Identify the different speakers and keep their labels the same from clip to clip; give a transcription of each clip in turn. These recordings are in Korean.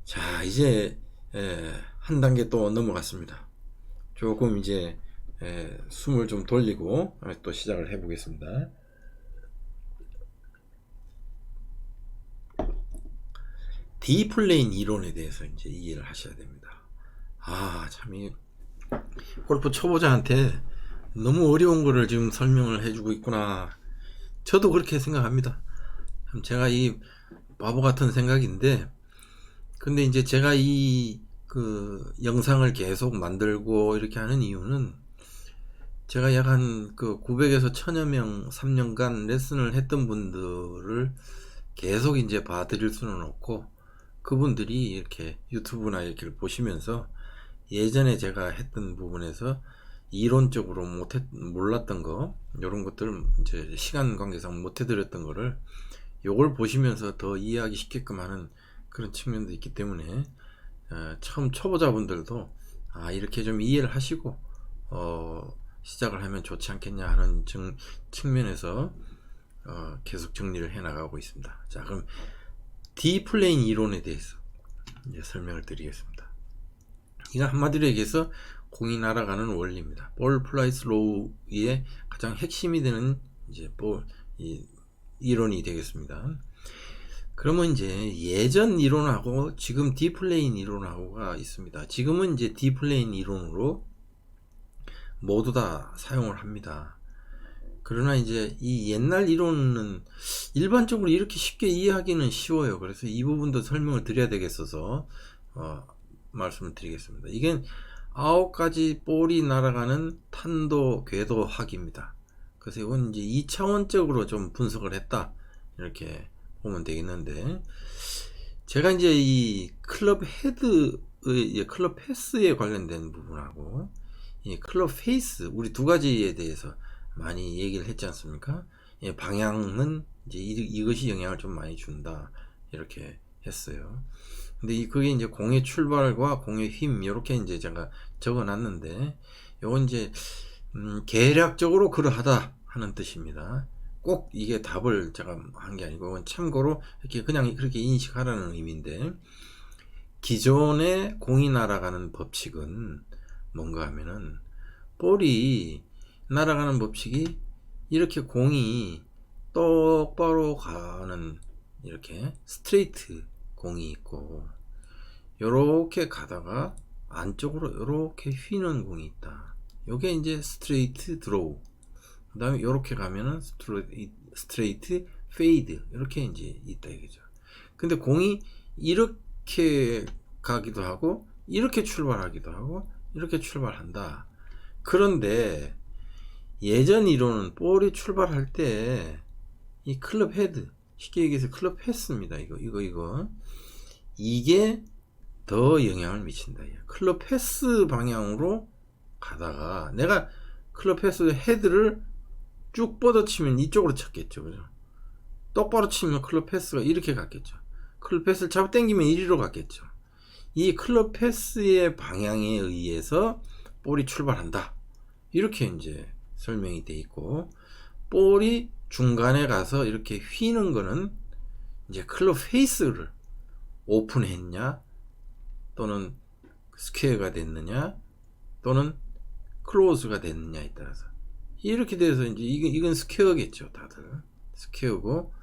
Speaker 1: 자, 이제 한 단계 또 넘어갔습니다. 조금 이제 숨을 좀 돌리고 또 시작을 해 보겠습니다. D플레인 이론에 대해서 이제 이해를 하셔야 됩니다. 참 이 골프 초보자한테 너무 어려운 거를 지금 설명을 해주고 있구나. 저도 그렇게 생각합니다. 참 제가 이 바보 같은 생각인데, 근데 이제 제가 이 영상을 계속 만들고 이렇게 하는 이유는, 제가 약 한 900에서 1000여 명 3년간 레슨을 했던 분들을 계속 이제 봐드릴 수는 없고, 그분들이 이렇게 유튜브나 이렇게 보시면서 예전에 제가 했던 부분에서 이론적으로 몰랐던 거, 이런 것들 이제 시간 관계상 못 해드렸던 거를 요걸 보시면서 더 이해하기 쉽게끔 하는 그런 측면도 있기 때문에, 처음 초보자분들도 이렇게 좀 이해를 하시고 시작을 하면 좋지 않겠냐 하는 측면에서 계속 정리를 해 나가고 있습니다. 자, 그럼 D플레인 이론에 대해서 이제 설명을 드리겠습니다. 이건 한마디로 얘기해서 공이 날아가는 원리입니다. 볼 플라이스 로우의 가장 핵심이 되는 이제 이론이 되겠습니다. 그러면 이제 예전 이론하고 지금 D플레인 이론하고가 있습니다. 지금은 이제 D플레인 이론으로 모두 다 사용을 합니다. 그러나 이제 이 옛날 이론은 일반적으로 이렇게 쉽게 이해하기는 쉬워요. 그래서 이 부분도 설명을 드려야 되겠어서 말씀을 드리겠습니다. 이게 9가지 볼이 날아가는 탄도 궤도학입니다. 그래서 이건 이제 2차원적으로 좀 분석을 했다, 이렇게 보면 되겠는데, 제가 이제 이 클럽 헤드의 클럽 패스에 관련된 부분하고 이 클럽 페이스, 우리 두 가지에 대해서 많이 얘기를 했지 않습니까? 방향은 이제 이것이 영향을 좀 많이 준다, 이렇게 했어요. 근데 그게 이제 공의 출발과 공의 힘, 이렇게 이제 제가 적어 놨는데, 요건 이제 계략적으로 그러하다 하는 뜻입니다. 꼭 이게 답을 제가 한 게 아니고 참고로 이렇게 그냥 그렇게 인식하라는 의미인데, 기존의 공이 날아가는 법칙은 뭔가 하면은, 볼이 날아가는 법칙이 이렇게 공이 똑바로 가는, 이렇게 스트레이트 공이 있고, 요렇게 가다가 안쪽으로 요렇게 휘는 공이 있다. 요게 이제 스트레이트 드로우. 그 다음에 요렇게 가면은 스트레이트 페이드, 이렇게 이제 있다 이거죠. 근데 공이 이렇게 가기도 하고 이렇게 출발하기도 하고 이렇게 출발한다. 그런데 예전 이론은 볼이 출발할 때 이 클럽 헤드, 쉽게 얘기해서 클럽 패스입니다. 이게 더 영향을 미친다. 클럽 패스 방향으로 가다가 내가 클럽 패스 헤드를 쭉 뻗어치면 이쪽으로 쳤겠죠. 그죠? 똑바로 치면 클럽 패스가 이렇게 갔겠죠. 클럽 패스를 잡아 당기면 이리로 갔겠죠. 이 클럽 패스의 방향에 의해서 볼이 출발한다, 이렇게 이제 설명이 돼 있고, 볼이 중간에 가서 이렇게 휘는 거는 이제 클럽 페이스를 오픈했냐, 또는 스퀘어가 됐느냐, 또는 클로즈가 됐느냐에 따라서 이렇게 돼서 이제 이건 스퀘어겠죠. 다들 스퀘어고,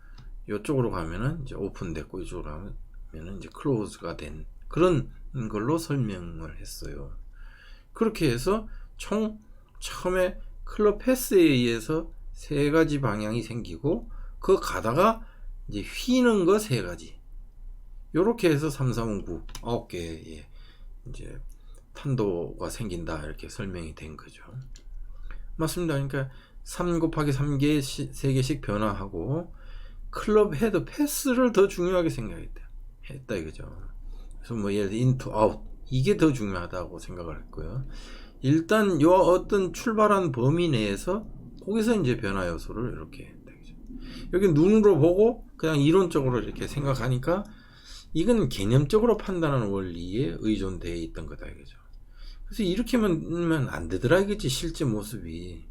Speaker 1: 이쪽으로 가면은 이제 오픈됐고, 이쪽으로 가면은 이제 클로즈가 된 그런 걸로 설명을 했어요. 그렇게 해서 처음에 클럽 패스에 의해서 3가지 방향이 생기고, 그 가다가 이제 휘는 거 3가지, 요렇게 해서 3, 4, 5, 9, 9개의 이제 탄도가 생긴다, 이렇게 설명이 된 거죠. 맞습니다. 그러니까 3 곱하기 3개 3개씩 변화하고, 클럽 헤드 패스를 더 중요하게 생각했다 이거죠. 그래서 뭐 예를 들어 인투 아웃, 이게 더 중요하다고 생각을 했고요. 일단 요 어떤 출발한 범위 내에서 거기서 이제 변화 요소를 이렇게 했다 이거죠. 여기 눈으로 보고 그냥 이론적으로 이렇게 생각하니까 이건 개념적으로 판단하는 원리에 의존되어 있던 거다 이거죠. 그래서 이렇게만 안 되더라 이거지, 실제 모습이.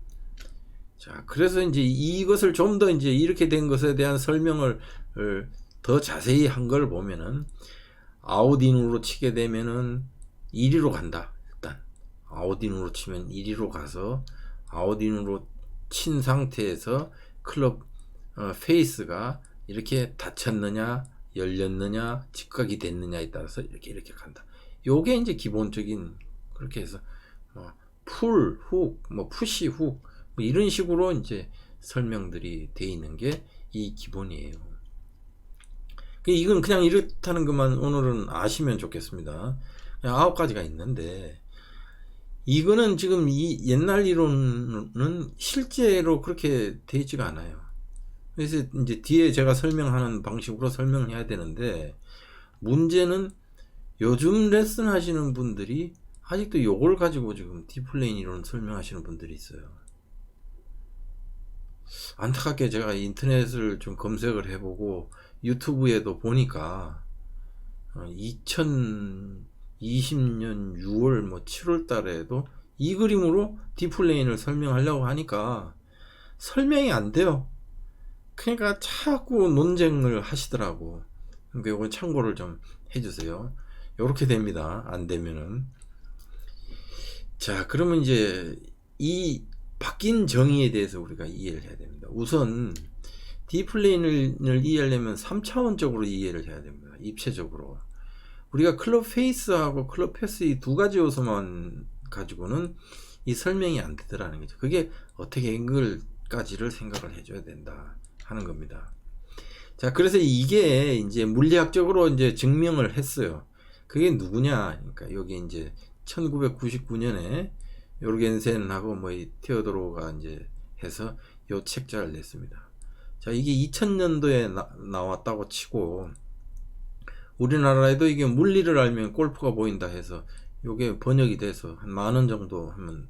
Speaker 1: 자, 그래서 이제 이것을 좀 더 이제 이렇게 된 것에 대한 설명을 더 자세히 한 걸 보면은, 아웃인으로 치게 되면은 1위로 간다. 일단 아웃인으로 치면 1위로 가서 아웃인으로 친 상태에서 클럽 페이스가 이렇게 닫혔느냐 열렸느냐 직각이 됐느냐에 따라서 이렇게 간다. 요게 이제 기본적인, 그렇게 해서 풀, 훅, 푸시, 훅 이런 식으로 이제 설명들이 돼 있는 게 이 기본이에요. 이건 그냥 이렇다는 것만 오늘은 아시면 좋겠습니다. 9가지가 있는데, 이거는 지금 이 옛날 이론은 실제로 그렇게 돼 있지가 않아요. 그래서 이제 뒤에 제가 설명하는 방식으로 설명해야 되는데, 문제는 요즘 레슨 하시는 분들이 아직도 요걸 가지고 지금 디플레인 이론 설명하시는 분들이 있어요. 안타깝게 제가 인터넷을 좀 검색을 해보고 유튜브에도 보니까 2020년 6월 7월 달에도 이 그림으로 디플레인을 설명하려고 하니까 설명이 안 돼요. 그러니까 자꾸 논쟁을 하시더라고. 그러니까 이거 참고를 좀 해주세요. 이렇게 됩니다. 안 되면은. 자, 그러면 이제 이 바뀐 정의에 대해서 우리가 이해를 해야 됩니다. 우선 디플레인을 이해하려면 3차원적으로 이해를 해야 됩니다. 입체적으로. 우리가 클럽 페이스하고 클럽 패스 이 두 가지 요소만 가지고는 이 설명이 안 되더라는 거죠. 그게 어떻게 앵글까지를 생각을 해줘야 된다 하는 겁니다. 자, 그래서 이게 이제 물리학적으로 이제 증명을 했어요. 그게 누구냐? 그러니까 여기 이제 1999년에 요르겐센하고 이 테오도로가 이제 해서 요 책자를 냈습니다. 자, 이게 2000년도에 나왔다고 치고, 우리나라에도 이게 물리를 알면 골프가 보인다 해서 요게 번역이 돼서 한 10,000원 정도 하면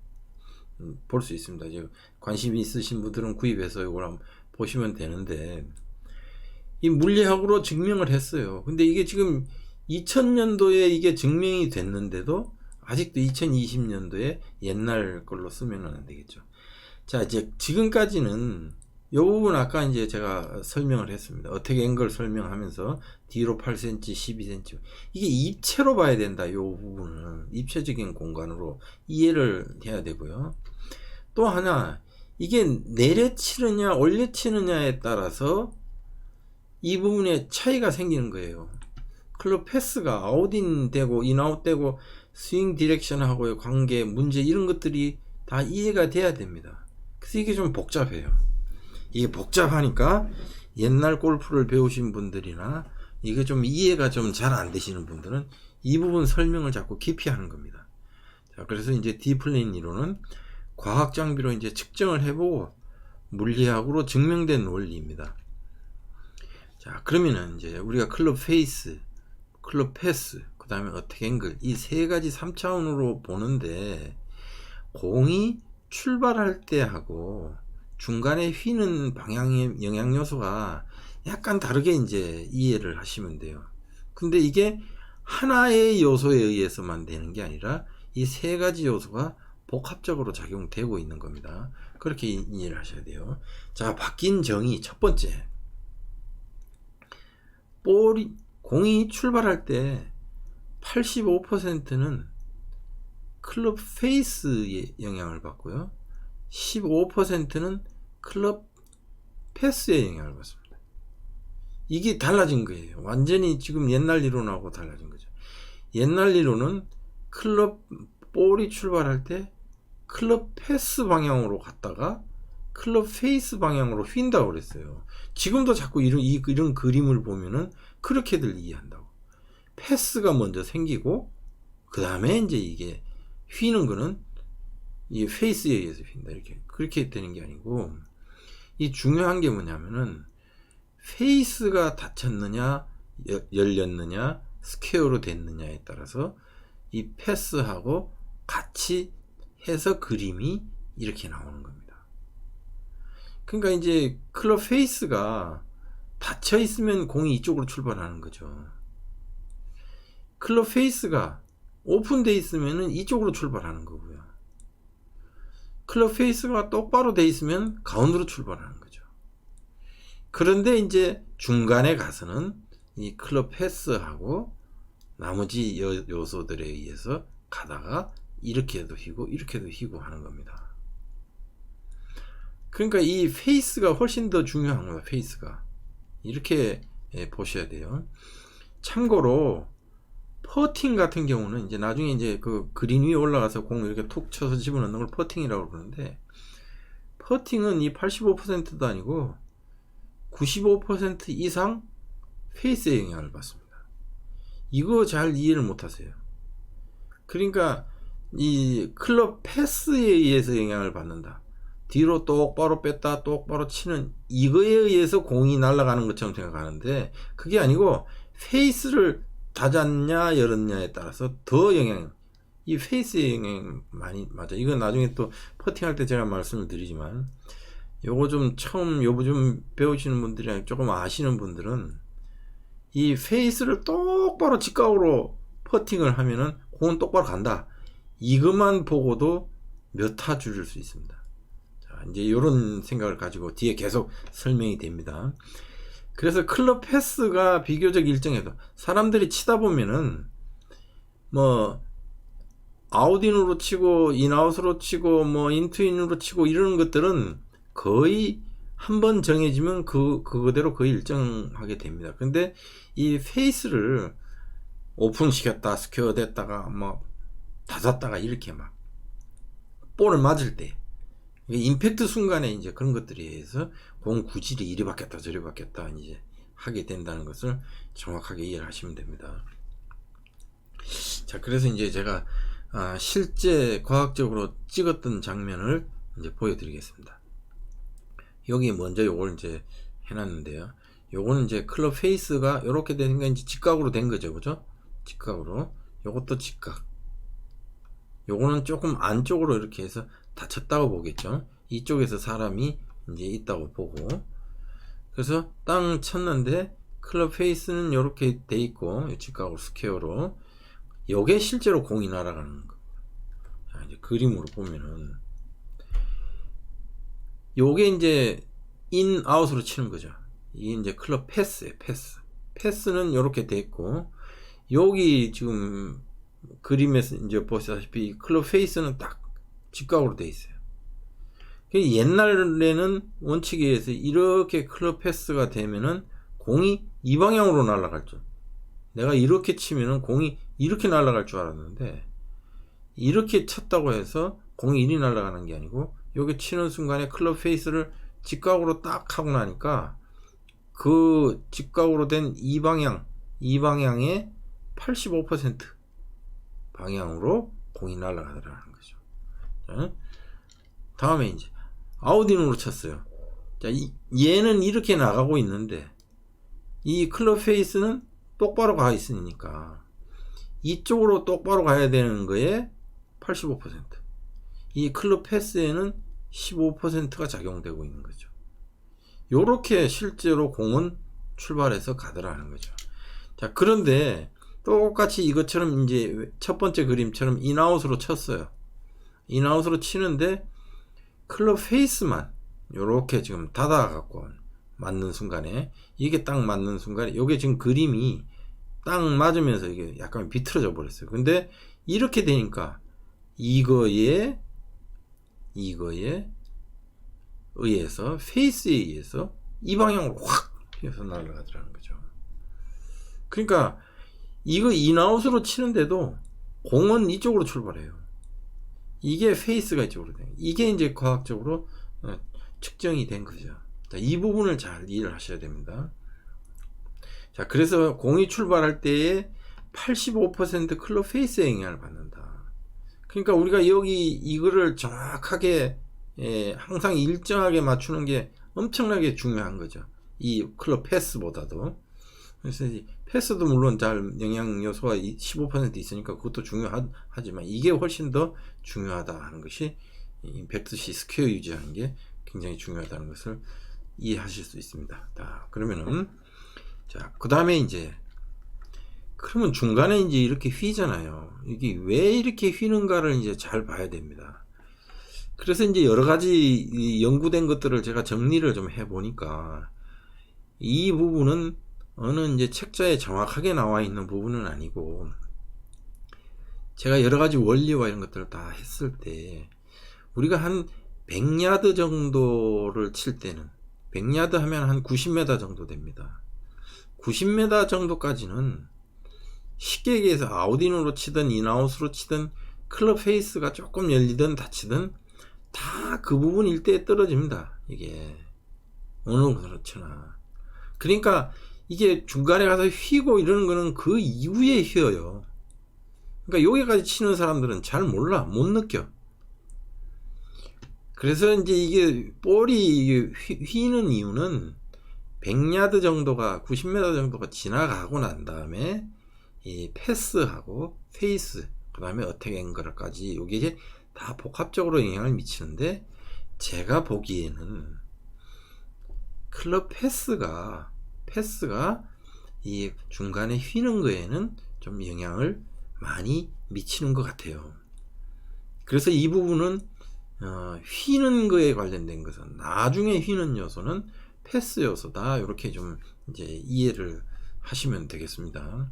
Speaker 1: 볼 수 있습니다. 이제 관심 있으신 분들은 구입해서 이걸 한번 보시면 되는데, 이 물리학으로 증명을 했어요. 근데 이게 지금 2000년도에 이게 증명이 됐는데도 아직도 2020년도에 옛날 걸로 쓰면 안 되겠죠. 자, 이제 지금까지는 요 부분 아까 이제 제가 설명을 했습니다. 어떻게 앵글 설명하면서 뒤로 8cm, 12cm. 이게 입체로 봐야 된다. 요 부분은 입체적인 공간으로 이해를 해야 되고요. 또 하나, 이게 내려치느냐 올려치느냐에 따라서 이 부분에 차이가 생기는 거예요. 클럽 패스가 아웃인 되고 인아웃 되고 스윙 디렉션하고의 관계, 문제 이런 것들이 다 이해가 돼야 됩니다. 그래서 이게 좀 복잡해요. 이게 복잡하니까 옛날 골프를 배우신 분들이나 이게 좀 이해가 좀 잘 안 되시는 분들은 이 부분 설명을 자꾸 깊이 하는 겁니다. 자, 그래서 이제 디플레인 이론은 과학 장비로 이제 측정을 해보고 물리학으로 증명된 원리입니다. 자, 그러면은 이제 우리가 클럽 페이스, 클럽 패스, 그 다음에 어택 앵글 이 세 가지 3차원으로 보는데, 공이 출발할 때 하고 중간에 휘는 방향의 영향 요소가 약간 다르게 이제 이해를 하시면 돼요. 근데 이게 하나의 요소에 의해서만 되는 게 아니라 이 세 가지 요소가 복합적으로 작용되고 있는 겁니다. 그렇게 이해를 하셔야 돼요. 자, 바뀐 정의 첫 번째. 공이 출발할 때 85%는 클럽 페이스의 영향을 받고요. 15%는 클럽 패스의 영향을 받습니다. 이게 달라진 거예요. 완전히 지금 옛날 이론하고 달라진 거죠. 옛날 이론은 볼이 출발할 때 클럽 패스 방향으로 갔다가 클럽 페이스 방향으로 휜다고 그랬어요. 지금도 자꾸 이런 그림을 보면은 그렇게들 이해한다고. 패스가 먼저 생기고 그 다음에 이제 이게 휘는 거는 이 페이스에 의해서 휜다, 이렇게 그렇게 되는 게 아니고, 이 중요한 게 뭐냐면은 페이스가 닫혔느냐 열렸느냐 스퀘어로 됐느냐에 따라서 이 패스하고 같이 해서 그림이 이렇게 나오는 겁니다. 그러니까 이제 클럽 페이스가 닫혀 있으면 공이 이쪽으로 출발하는 거죠. 클럽 페이스가 오픈되어 있으면 이쪽으로 출발하는 거고요. 클럽 페이스가 똑바로 돼 있으면 가운데로 출발하는 거죠. 그런데 이제 중간에 가서는 이 클럽 패스하고 나머지 요소들에 의해서 가다가 이렇게도 휘고 이렇게도 휘고 하는 겁니다. 그러니까 이 페이스가 훨씬 더 중요한 거예요. 페이스가 이렇게 보셔야 돼요. 참고로 퍼팅 같은 경우는 이제 나중에 이제 그 그린 위에 올라가서 공 이렇게 툭 쳐서 집어넣는 걸 퍼팅이라고 그러는데, 퍼팅은 이 85%도 아니고 95% 이상 페이스의 영향을 받습니다. 이거 잘 이해를 못 하세요. 그러니까 이 클럽 패스에 의해서 영향을 받는다. 뒤로 똑바로 뺐다 똑바로 치는 이거에 의해서 공이 날아가는 것처럼 생각하는데, 그게 아니고 페이스를 닫았냐 열었냐에 따라서 더 영향, 이 페이스의 영향이 많이 맞아. 이건 나중에 또 퍼팅할 때 제가 말씀을 드리지만, 요거 좀 처음 요즘 배우시는 분들이랑 조금 아시는 분들은 이 페이스를 똑바로 직각으로 퍼팅을 하면은 공은 똑바로 간다, 이것만 보고도 몇 타 줄일 수 있습니다. 자, 이제 이런 생각을 가지고 뒤에 계속 설명이 됩니다. 그래서 클럽 패스가 비교적 일정해도, 사람들이 치다 보면은 뭐 아웃인으로 치고 인아웃으로 치고 뭐 인투인으로 치고 이러는 것들은 거의 한번 정해지면 그거대로 거의 일정하게 됩니다. 근데 이 페이스를 오픈시켰다 스퀘어 됐다가 뭐 닫았다가 이렇게 막 볼을 맞을 때 임팩트 순간에 이제 그런 것들에 의해서 공 구질이 이리 바뀌었다 저리 바뀌었다 이제 하게 된다는 것을 정확하게 이해를 하시면 됩니다. 자, 그래서 이제 제가 실제 과학적으로 찍었던 장면을 이제 보여드리겠습니다. 여기 먼저 요걸 이제 해놨는데요. 요거는 이제 클럽 페이스가 이렇게 되니까 이제 직각으로 된 거죠, 그죠? 직각으로. 요것도 직각. 요거는 조금 안쪽으로 이렇게 해서 닫혔다고 보겠죠. 이쪽에서 사람이 이제 있다고 보고. 그래서 땅 쳤는데 클럽 페이스는 이렇게 돼 있고 직각으로 스퀘어로. 요게 실제로 공이 날아가는 거. 자, 이제 그림으로 보면은 요게 이제 인 아웃으로 치는 거죠. 이게 이제 클럽 패스예요. 패스는 이렇게 돼 있고, 여기 지금 그림에서 이제 보시다시피 클럽 페이스는 딱 직각으로 돼 있어요. 옛날에는 원칙에 의해서 이렇게 클럽 패스가 되면은 공이 이 방향으로 날아갈 줄, 내가 이렇게 치면은 공이 이렇게 날아갈 줄 알았는데, 이렇게 쳤다고 해서 공이 이리 날아가는 게 아니고 여기 치는 순간에 클럽 페이스를 직각으로 딱 하고 나니까 그 직각으로 된 이 방향의 85% 방향으로 공이 날아가더라는 거죠. 자, 다음에 이제 아웃인으로 쳤어요. 자, 얘는 이렇게 나가고 있는데 이 클럽 페이스는 똑바로 가 있으니까 이쪽으로 똑바로 가야 되는 거에 85%, 이 클럽 패스에는 15%가 작용되고 있는 거죠. 요렇게 실제로 공은 출발해서 가더라는 거죠. 자, 그런데 똑같이 이것처럼 이제 첫 번째 그림처럼 인아웃으로 쳤어요. 인아웃으로 치는데 클럽 페이스만 요렇게 지금 닫아갖고 맞는 순간에, 이게 딱 맞는 순간에 요게 지금 그림이 딱 맞으면서 이게 약간 비틀어져 버렸어요. 근데 이렇게 되니까 이거에 의해서, 페이스에 의해서 이 방향으로 확 휘어서 날아가더라는 거죠. 그러니까 이거 인아웃으로 치는데도 공은 이쪽으로 출발해요. 이게 페이스가 이쪽으로 돼요. 이게 이제 과학적으로 측정이 된 거죠. 자, 이 부분을 잘 이해를 하셔야 됩니다. 자, 그래서 공이 출발할 때에 85% 클럽 페이스에 영향을 받는다. 그러니까 우리가 여기 이거를 정확하게 항상 일정하게 맞추는 게 엄청나게 중요한 거죠. 이 클럽 패스보다도. 그래서 패스도 물론 잘 영향 요소가 15% 있으니까 그것도 중요하지만 이게 훨씬 더 중요하다 하는 것이, 임팩트 시 스퀘어 유지하는 게 굉장히 중요하다는 것을 이해하실 수 있습니다. 자, 그러면은 자, 그 다음에 이제 그러면 중간에 이제 이렇게 휘잖아요. 이게 왜 이렇게 휘는가를 이제 잘 봐야 됩니다. 그래서 이제 여러 가지 연구된 것들을 제가 정리를 좀 해보니까 이 부분은 어느 이제 책자에 정확하게 나와 있는 부분은 아니고, 제가 여러 가지 원리와 이런 것들을 다 했을 때, 우리가 한 100야드 정도를 칠 때는, 100야드 하면 한 90m 정도 됩니다. 90m 정도까지는 쉽게 얘기해서 아웃인으로 치든 인아웃으로 치든 클럽 페이스가 조금 열리든 닫히든 다 그 부분 일대에 떨어집니다. 이게 어느 그렇잖아. 그러니까 이게 중간에 가서 휘고 이러는 거는 그 이후에 휘어요. 그러니까 여기까지 치는 사람들은 잘 몰라, 못 느껴. 그래서 이제 이게 볼이 휘는 이유는 100야드 정도가 90m 정도가 지나가고 난 다음에 이 패스하고 페이스, 그 다음에 어택 앵글까지 이게 이제 다 복합적으로 영향을 미치는데, 제가 보기에는 클럽 패스가 이 중간에 휘는 거에는 좀 영향을 많이 미치는 것 같아요. 그래서 이 부분은 휘는 거에 관련된 것은, 나중에 휘는 요소는 패스 요소다, 이렇게 좀 이제 이해를 하시면 되겠습니다.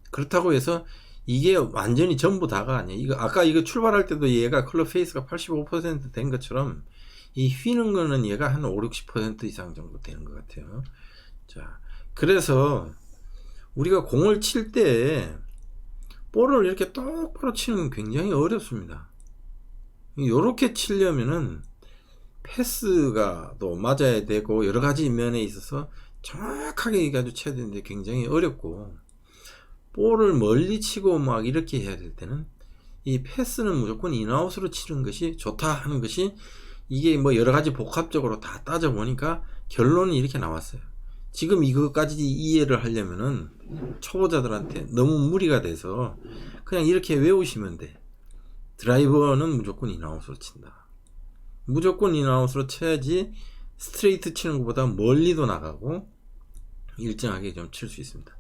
Speaker 1: 그렇다고 해서 이게 완전히 전부 다가 아니에요. 이거 아까 이거 출발할 때도 얘가 클럽 페이스가 85% 된 것처럼 이 휘는 거는 얘가 한 50-60% 이상 정도 되는 것 같아요. 자, 그래서 우리가 공을 칠 때 볼을 이렇게 똑바로 치는 건 굉장히 어렵습니다. 이렇게 치려면은 패스가 또 맞아야 되고 여러 가지 면에 있어서 정확하게 가지고 쳐야 되는데 굉장히 어렵고, 볼을 멀리 치고 막 이렇게 해야 될 때는 이 패스는 무조건 인아웃으로 치는 것이 좋다 하는 것이, 이게 뭐 여러 가지 복합적으로 다 따져보니까 결론이 이렇게 나왔어요. 지금 이거까지 이해를 하려면은 초보자들한테 너무 무리가 돼서 그냥 이렇게 외우시면 돼. 드라이버는 무조건 인아웃으로 친다. 무조건 인아웃으로 쳐야지 스트레이트 치는 것보다 멀리도 나가고 일정하게 좀 칠 수 있습니다.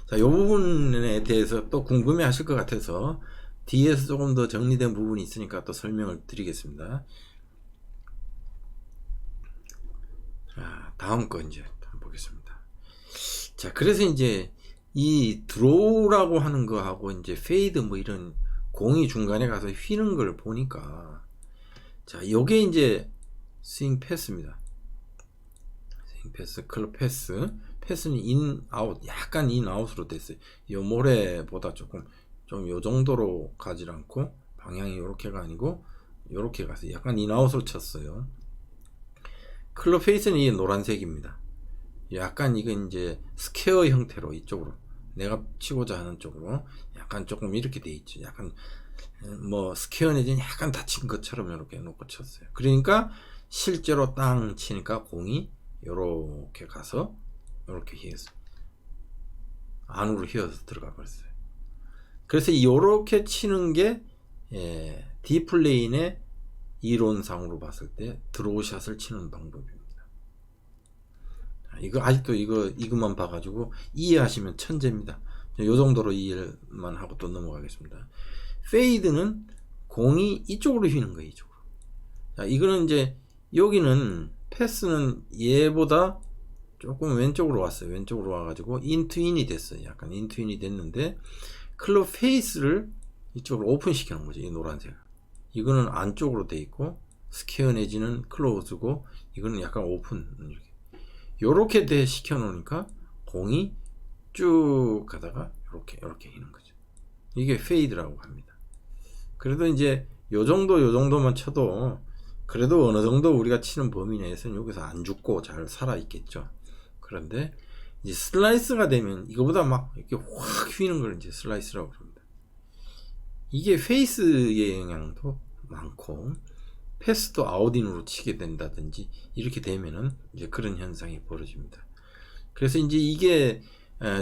Speaker 1: 자, 이 부분에 대해서 또 궁금해 하실 것 같아서 뒤에서 조금 더 정리된 부분이 있으니까 또 설명을 드리겠습니다. 자, 다음 거 이제 한번 보겠습니다. 자, 그래서 이제 이 드로우라고 하는 거하고 이제 페이드 뭐 이런 공이 중간에 가서 휘는 걸 보니까, 자, 요게 이제 스윙 패스입니다. 스윙 패스, 클럽 패스. 패스는 인, 아웃, 약간 인, 아웃으로 됐어요. 요 모래보다 좀 요 정도로 가지 않고, 방향이 요렇게가 아니고, 요렇게 가서 약간 인, 아웃으로 쳤어요. 클럽 페이스는 이 노란색입니다. 약간 이건 이제 스퀘어 형태로 이쪽으로, 내가 치고자 하는 쪽으로 약간 조금 이렇게 돼 있죠. 약간 뭐 스퀘어 내지는 약간 닫힌 것처럼 이렇게 놓고 쳤어요. 그러니까 실제로 땅 치니까 공이 요렇게 가서 요렇게 휘어서 안으로 휘어서 들어가 버렸어요. 그래서 요렇게 치는 게 D플레인의 이론상으로 봤을 때 드로우샷을 치는 방법입니다. 이거 아직도 이것만 봐가지고 이해하시면 천재입니다. 요 정도로 이해만 하고 또 넘어가겠습니다. 페이드는 공이 이쪽으로 휘는 거예요. 이쪽으로. 자, 이거는 이제 여기는 패스는 얘보다 조금 왼쪽으로 왔어요. 왼쪽으로 와가지고 인투인이 됐어요. 약간 인투인이 됐는데, 클럽 페이스를 이쪽으로 오픈 시켜 놓은 거죠. 이 노란색. 이거는 안쪽으로 돼 있고, 스퀘어 내지는 클로즈고, 이거는 약간 오픈. 요렇게 돼 시켜 놓으니까 공이 쭉 가다가 요렇게 휘는 거죠. 이게 페이드라고 합니다. 그래도 이제 요 정도만 쳐도 그래도 어느 정도 우리가 치는 범위 내에서는 여기서 안 죽고 잘 살아 있겠죠. 그런데 이제 슬라이스가 되면 이거보다 막 이렇게 확 휘는 걸 이제 슬라이스라고 합니다. 이게 페이스의 영향도 많고, 패스도 아웃인으로 치게 된다든지 이렇게 되면은 이제 그런 현상이 벌어집니다. 그래서 이제 이게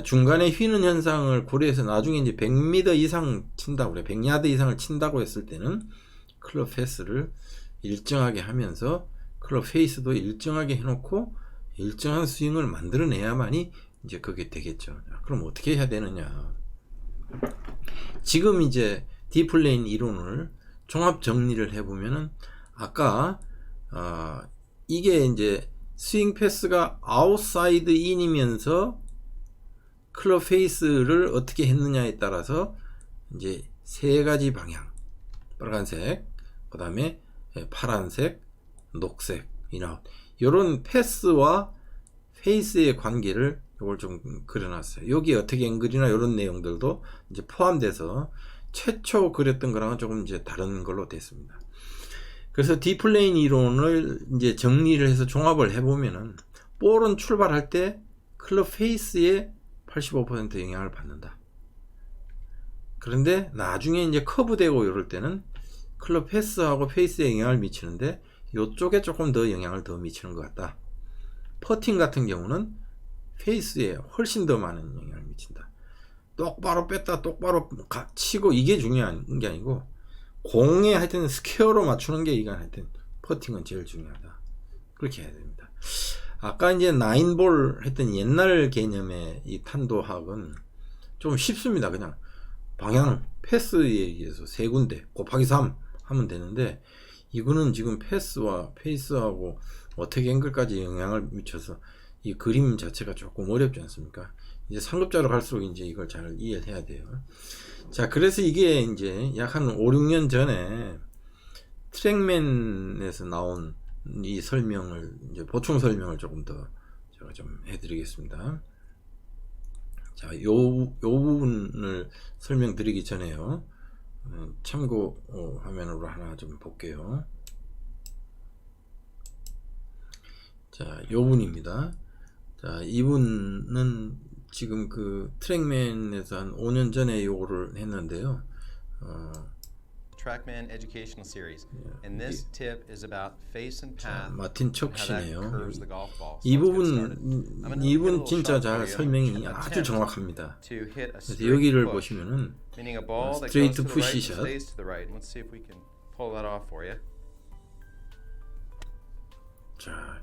Speaker 1: 중간에 휘는 현상을 고려해서 나중에 이제 100m 이상 친다고 그래. 100야드 이상을 친다고 했을 때는 클럽 패스를 일정하게 하면서 클럽 페이스도 일정하게 해놓고 일정한 스윙을 만들어내야만이 이제 그게 되겠죠. 그럼 어떻게 해야 되느냐? 지금 이제 D플레인 이론을 종합 정리를 해보면은, 아까 이게 이제 스윙 패스가 아웃사이드 인이면서 클럽 페이스를 어떻게 했느냐에 따라서 이제 세 가지 방향, 빨간색, 그 다음에 파란색, 녹색, 인아웃, 이런 패스와 페이스의 관계를 이걸 좀 그려놨어요. 여기 어떻게 앵글이나 이런 내용들도 이제 포함돼서 최초 그렸던 거랑은 조금 이제 다른 걸로 됐습니다. 그래서 디플레인 이론을 이제 정리를 해서 종합을 해보면은, 볼은 출발할 때 클럽 페이스에 85% 영향을 받는다. 그런데 나중에 이제 커브되고 이럴 때는 클럽 패스하고 페이스에 영향을 미치는데, 이쪽에 조금 더 영향을 더 미치는 것 같다. 퍼팅 같은 경우는 페이스에 훨씬 더 많은 영향을 미친다. 똑바로 뺐다 똑바로 치고 이게 중요한 게 아니고, 공에 하여튼 스퀘어로 맞추는 게 이건 하여튼 퍼팅은 제일 중요하다. 그렇게 해야 됩니다. 아까 이제 9볼 했던 옛날 개념의 이 탄도학은 좀 쉽습니다. 그냥 방향 패스에 의해서 세 군데 곱하기 3 하면 되는데, 이거는 지금 패스와 페이스하고 어떻게 앵글까지 영향을 미쳐서 이 그림 자체가 조금 어렵지 않습니까? 이제 상급자로 갈수록 이제 이걸 잘 이해를 해야 돼요. 자, 그래서 이게 이제 약 한 5, 6년 전에 트랙맨에서 나온 이 설명을, 이제 보충 설명을 조금 더 제가 좀 해드리겠습니다. 자, 요 부분을 설명드리기 전에요, 참고 화면으로 하나 좀 볼게요. 자, 요 분입니다. 자, 이분은 지금 그 트랙맨에서 한 5년 전에 요거를 했는데요.
Speaker 2: TrackMan Educational Series, and this tip is about face and path.
Speaker 1: 마틴
Speaker 2: and how that
Speaker 1: 척시네요.
Speaker 2: curves the golf ball. So
Speaker 1: 이
Speaker 2: let's get started. I'm
Speaker 1: 부분,
Speaker 2: gonna
Speaker 1: 이분
Speaker 2: hit a
Speaker 1: 진짜
Speaker 2: little shot
Speaker 1: 잘
Speaker 2: for you.
Speaker 1: 설명이
Speaker 2: Attempt
Speaker 1: 아주 정확합니다.
Speaker 2: to hit a
Speaker 1: 그래서
Speaker 2: straight
Speaker 1: 여기를
Speaker 2: push,
Speaker 1: 보시면은
Speaker 2: meaning a ball that
Speaker 1: straight
Speaker 2: goes to the right
Speaker 1: push
Speaker 2: and
Speaker 1: shot.
Speaker 2: stays to the right. And let's see if we can pull that off for you.
Speaker 1: 자,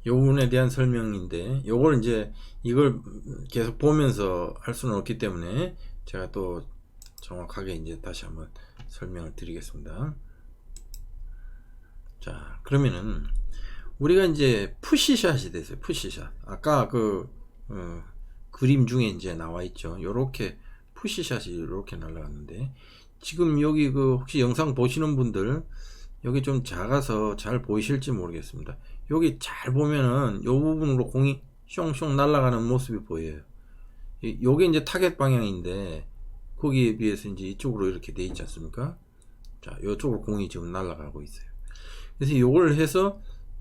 Speaker 1: 요 부분에 대한 설명인데, 요걸 이제 이걸 계속 보면서 할 수는 없기 때문에 제가 또 정확하게 이제 다시 한번 설명을 드리겠습니다. 자, 그러면은 우리가 이제 푸시샷이 됐어요. 푸시샷. 아까 그 그림 중에 이제 나와 있죠. 요렇게 푸시샷이 요렇게 날아갔는데, 지금 여기 그 혹시 영상 보시는 분들 여기 좀 작아서 잘 보이실지 모르겠습니다. 여기 잘 보면은 요 부분으로 공이 숑숑 날아가는 모습이 보여요. 요게 이제 타겟 방향인데, 거기에 비해서 이제 이쪽으로 이렇게 돼 있지 않습니까? 자, 이쪽으로 공이 지금 날아가고 있어요. 그래서 요걸 해서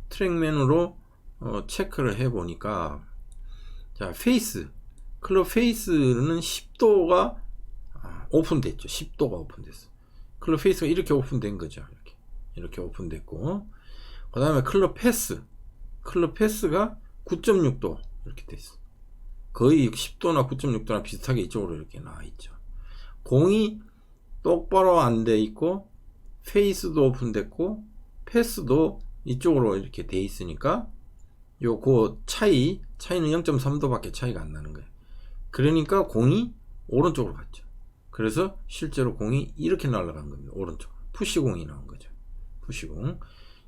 Speaker 1: 트랙맨으로 체크를 해 보니까, 자, 페이스, 클럽 페이스는 10도가 오픈됐죠. 10도가 오픈됐어. 클럽 페이스가 이렇게 오픈된 거죠. 이렇게 오픈됐고, 그 다음에 클럽 패스가 9.6도 이렇게 됐어. 거의 10도나 9.6도나 비슷하게 이쪽으로 이렇게 나와 있죠. 공이 똑바로 안 돼 있고, 페이스도 오픈됐고, 패스도 이쪽으로 이렇게 돼 있으니까, 그 차이는 0.3도밖에 차이가 안 나는 거예요. 그러니까 공이 오른쪽으로 갔죠. 그래서 실제로 공이 이렇게 날아간 겁니다. 오른쪽. 푸시공이 나온 거죠. 푸시공.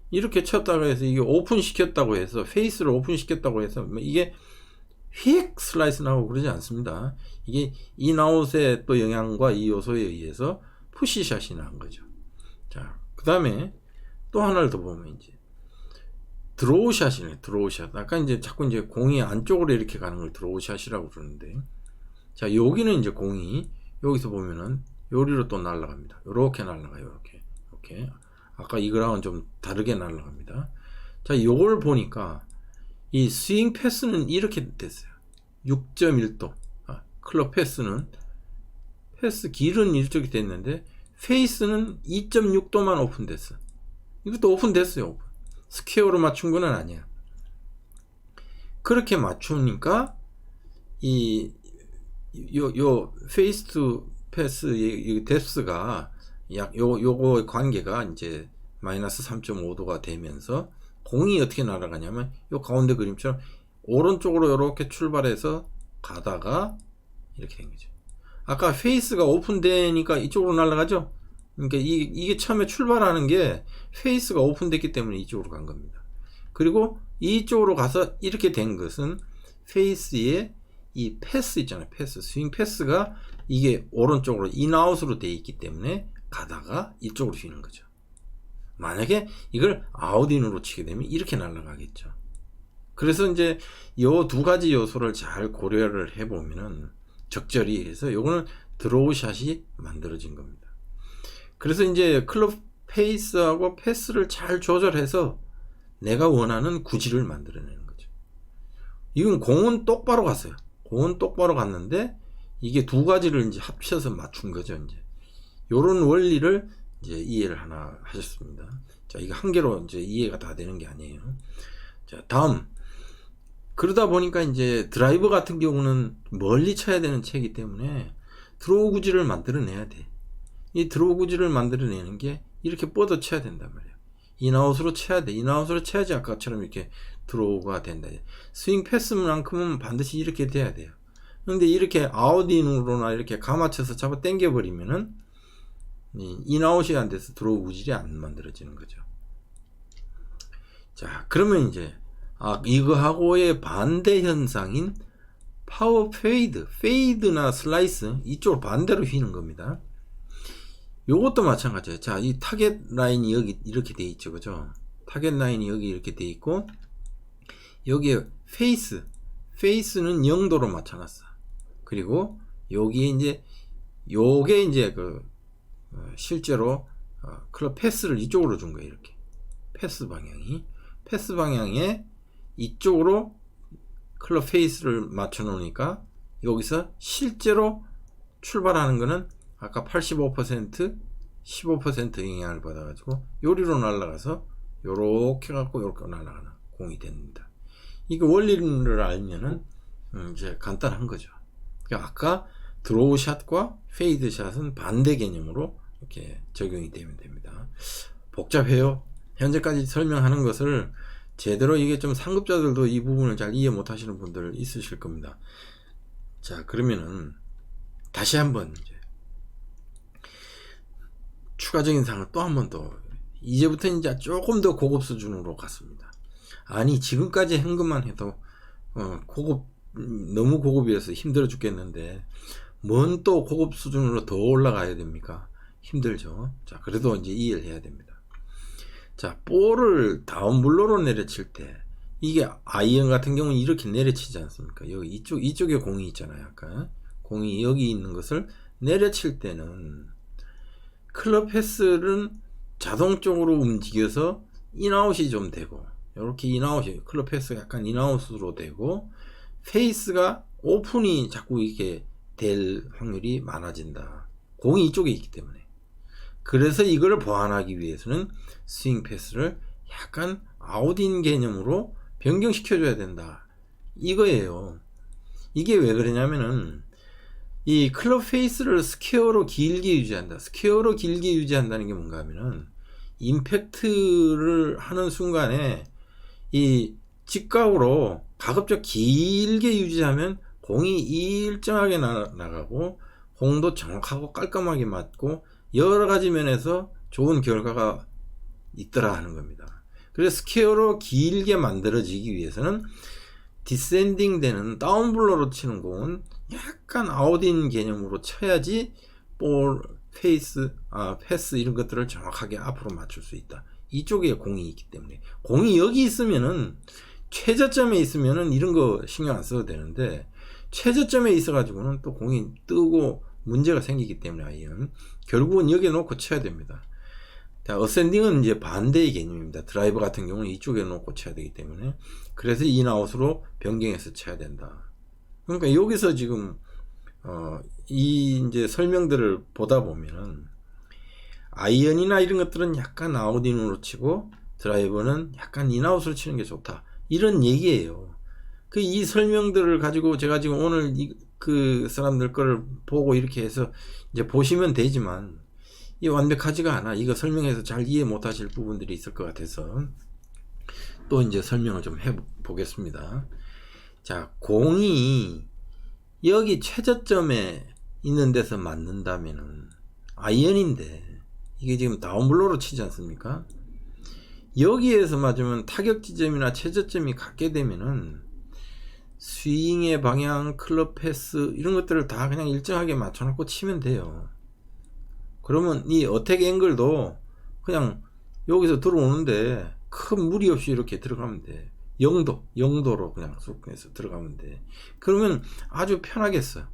Speaker 1: 이렇게 쳤다고 해서 이게 오픈시켰다고 해서, 페이스를 오픈시켰다고 해서 이게 휙 슬라이스 나오고 그러지 않습니다. 이게 인아웃의 또 영향과 이 요소에 의해서 푸시샷이 난 거죠. 자, 그 다음에 또 하나를 더 보면 이제 드로우샷이네. 드로우샷. 아까 이제 자꾸 이제 공이 안쪽으로 이렇게 가는 걸 드로우샷이라고 그러는데, 자, 여기는 이제 공이 여기서 보면은 요리로 또 날아갑니다. 요렇게 날아가요. 이렇게. 아까 이거랑은 좀 다르게 날아갑니다. 자, 요걸 보니까 이 스윙 패스는 이렇게 됐어요. 6.1도. 클럽 패스는, 패스 길은 이쪽이 됐는데, 페이스는 2.6도만 오픈됐어. 이것도 오픈됐어요. 오픈. 스퀘어로 맞춘 건 아니야. 그렇게 맞추니까 요 페이스 투 패스의 뎁스가 요거 관계가 이제 마이너스 3.5도가 되면서, 공이 어떻게 날아가냐면 요 가운데 그림처럼 오른쪽으로 이렇게 출발해서 가다가 이렇게 된 거죠. 아까 페이스가 오픈되니까 이쪽으로 날아가죠. 그러니까 이게 처음에 출발하는 게 페이스가 오픈됐기 때문에 이쪽으로 간 겁니다. 그리고 이쪽으로 가서 이렇게 된 것은 페이스에 이 패스 있잖아요. 패스, 스윙 패스가 이게 오른쪽으로 인아웃으로 돼 있기 때문에 가다가 이쪽으로 휘는 거죠. 만약에 이걸 아웃인으로 치게 되면 이렇게 날아가겠죠. 그래서 이제 요 두 가지 요소를 잘 고려를 해보면은 적절히 해서 요거는 드로우샷이 만들어진 겁니다. 그래서 이제 클럽 페이스하고 패스를 잘 조절해서 내가 원하는 구질을 만들어내는 거죠. 이건 공은 똑바로 갔어요. 공은 똑바로 갔는데 이게 두 가지를 이제 합쳐서 맞춘 거죠. 이제 요런 원리를 이제 이해를 하나 하셨습니다. 자, 이거 한 개로 이제 이해가 다 되는 게 아니에요. 자, 다음. 그러다 보니까 이제 드라이버 같은 경우는 멀리 쳐야 되는 채이기 때문에 드로우 구질을 만들어내야 돼. 이 드로우 구질을 만들어내는 게 이렇게 뻗어 쳐야 된단 말이에요. 인아웃으로 쳐야 돼. 인아웃으로 쳐야지 아까처럼 이렇게 드로우가 된다. 스윙 패스만큼은 반드시 이렇게 돼야 돼요. 근데 이렇게 아웃인으로나 이렇게 감아쳐서 잡아 당겨버리면은 인아웃이 안 돼서 드로우 구질이 안 만들어지는 거죠. 자, 그러면 이제 이거하고의 반대 현상인 파워 페이드, 페이드나 슬라이스 이쪽으로 반대로 휘는 겁니다. 요것도 마찬가지예요. 자, 이 타겟 라인이 여기 이렇게 돼 있죠, 그죠? 타겟 라인이 여기 이렇게 돼 있고 여기에 페이스는 0도로 맞춰놨어. 그리고 여기에 이제 요게 이제 실제로 클럽 패스를 이쪽으로 준 거예요. 이렇게 패스 방향에 이쪽으로 클럽 페이스를 맞춰 놓으니까 여기서 실제로 출발하는 거는 아까 85% 15% 영향을 받아가지고 요리로 날아가서 요렇게 갖고 요렇게 날아가는 공이 됩니다. 이거 원리를 알면은 이제 간단한 거죠. 그러니까 아까 드로우 샷과 페이드 샷은 반대 개념으로 이렇게 적용이 되면 됩니다. 복잡해요. 현재까지 설명하는 것을 제대로 이게 좀 상급자들도 이 부분을 잘 이해 못 하시는 분들 있으실 겁니다. 자, 그러면은 다시 한번 이제 추가적인 사항을 또 한 번 더, 이제부터 이제 조금 더 고급 수준으로 갔습니다. 아니, 지금까지 한 것만 해도 너무 고급이어서 힘들어 죽겠는데 뭔 또 고급 수준으로 더 올라가야 됩니까? 힘들죠. 자, 그래도 이제 이해를 해야 됩니다. 자, 볼을 다운블로로 내려칠 때 이게 아이언 같은 경우는 이렇게 내려치지 않습니까? 여기 이쪽에 공이 있잖아요. 아까 공이 여기 있는 것을 내려칠 때는 클럽 패스는 자동적으로 움직여서 인아웃이 좀 되고, 이렇게 인아웃이, 클럽 패스가 약간 인아웃으로 되고, 페이스가 오픈이 자꾸 이렇게 될 확률이 많아진다. 공이 이쪽에 있기 때문에. 그래서 이걸 보완하기 위해서는 스윙 패스를 약간 아웃인 개념으로 변경시켜줘야 된다. 이거예요. 이게 왜 그러냐면은, 이 클럽 페이스를 스퀘어로 길게 유지한다. 스퀘어로 길게 유지한다는 게 뭔가 하면은, 임팩트를 하는 순간에 이 직각으로 가급적 길게 유지하면 공이 일정하게 나가고 공도 정확하고 깔끔하게 맞고 여러 가지 면에서 좋은 결과가 있더라 하는 겁니다. 그래서 스퀘어로 길게 만들어지기 위해서는 디센딩 되는 다운블로로 치는 공은 약간 아웃인 개념으로 쳐야지 볼, 패스 이런 것들을 정확하게 앞으로 맞출 수 있다. 이쪽에 공이 있기 때문에. 공이 여기 있으면은, 최저점에 있으면은 이런 거 신경 안 써도 되는데, 최저점에 있어가지고는 또 공이 뜨고 문제가 생기기 때문에 아이언 결국은 여기에 놓고 쳐야 됩니다. 자, 어센딩은 이제 반대의 개념입니다. 드라이버 같은 경우는 이쪽에 놓고 쳐야 되기 때문에, 그래서 인아웃으로 변경해서 쳐야 된다. 그러니까 여기서 지금 이 이제 설명들을 보다 보면은 아이언이나 이런 것들은 약간 아웃인으로 치고 드라이버는 약간 인아웃으로 치는 게 좋다. 이런 얘기예요. 이 설명들을 가지고 제가 지금 오늘 그 사람들 거를 보고 이렇게 해서 이제 보시면 되지만 이게 완벽하지가 않아. 이거 설명해서 잘 이해 못 하실 부분들이 있을 것 같아서 또 이제 설명을 좀 해 보겠습니다. 자, 공이 여기 최저점에 있는 데서 맞는다면은 아이언인데 이게 지금 다운블로로 치지 않습니까? 여기에서 맞으면 타격 지점이나 최저점이 같게 되면은 스윙의 방향, 클럽 패스 이런 것들을 다 그냥 일정하게 맞춰놓고 치면 돼요. 그러면 이 어택 앵글도 그냥 여기서 들어오는데 큰 무리 없이 이렇게 들어가면 돼. 0도로 그냥 쑥 해서 들어가면 돼. 그러면 아주 편하겠어.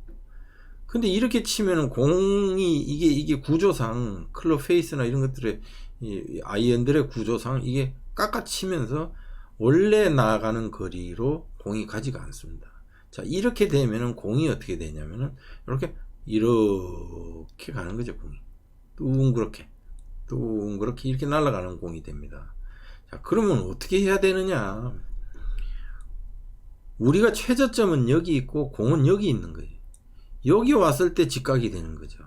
Speaker 1: 근데 이렇게 치면은 공이 이게 구조상 클럽 페이스나 이런 것들의 이 아이언들의 구조상 이게 깎아치면서 원래 나가는 거리로 공이 가지가 않습니다. 자, 이렇게 되면은 공이 어떻게 되냐면은 이렇게 가는 거죠. 공이 둥그렇게 이렇게 날아가는 공이 됩니다. 자, 그러면 어떻게 해야 되느냐? 우리가 최저점은 여기 있고 공은 여기 있는 거예요. 여기 왔을 때 직각이 되는 거죠.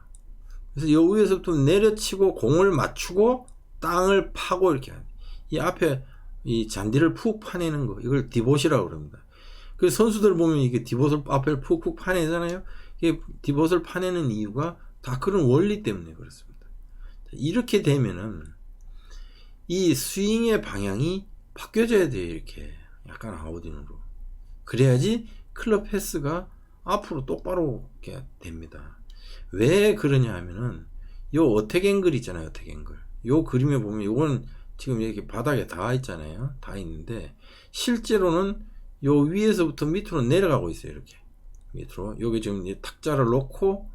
Speaker 1: 그래서 여기 위에서부터 내려치고 공을 맞추고 땅을 파고 이렇게 하는, 이 앞에 이 잔디를 푹 파내는 거, 이걸 디봇이라고 그럽니다. 그래서 선수들 보면 이게 디봇을 앞에 푹 파내잖아요. 이게 디봇을 파내는 이유가 다 그런 원리 때문에 그렇습니다. 이렇게 되면은 이 스윙의 방향이 바뀌어져야 돼요. 이렇게 약간 아웃인으로. 그래야지 클럽 패스가 앞으로 똑바로 이렇게 됩니다. 왜 그러냐 하면은 요 어택 앵글 있잖아요. 어택 앵글. 요 그림에 보면 요건 지금 이렇게 바닥에 다 있잖아요. 다 있는데 실제로는 요 위에서부터 밑으로 내려가고 있어요. 이렇게 밑으로. 여기 지금 탁자를 놓고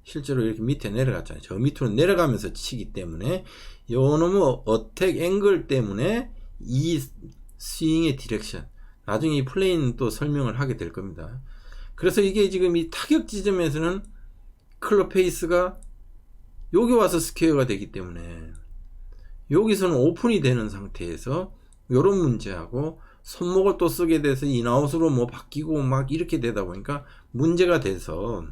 Speaker 1: 실제로 이렇게 밑에 내려갔잖아요. 저 밑으로 내려가면서 치기 때문에 요 놈의 어택 앵글 때문에 이 스윙의 디렉션, 나중에 이 플레이는 또 설명을 하게 될 겁니다. 그래서 이게 지금 이 타격 지점에서는 클럽 페이스가 여기 와서 스퀘어가 되기 때문에 여기서는 오픈이 되는 상태에서 요런 문제하고 손목을 또 쓰게 돼서 인아웃으로 뭐 바뀌고 막 이렇게 되다 보니까 문제가 돼서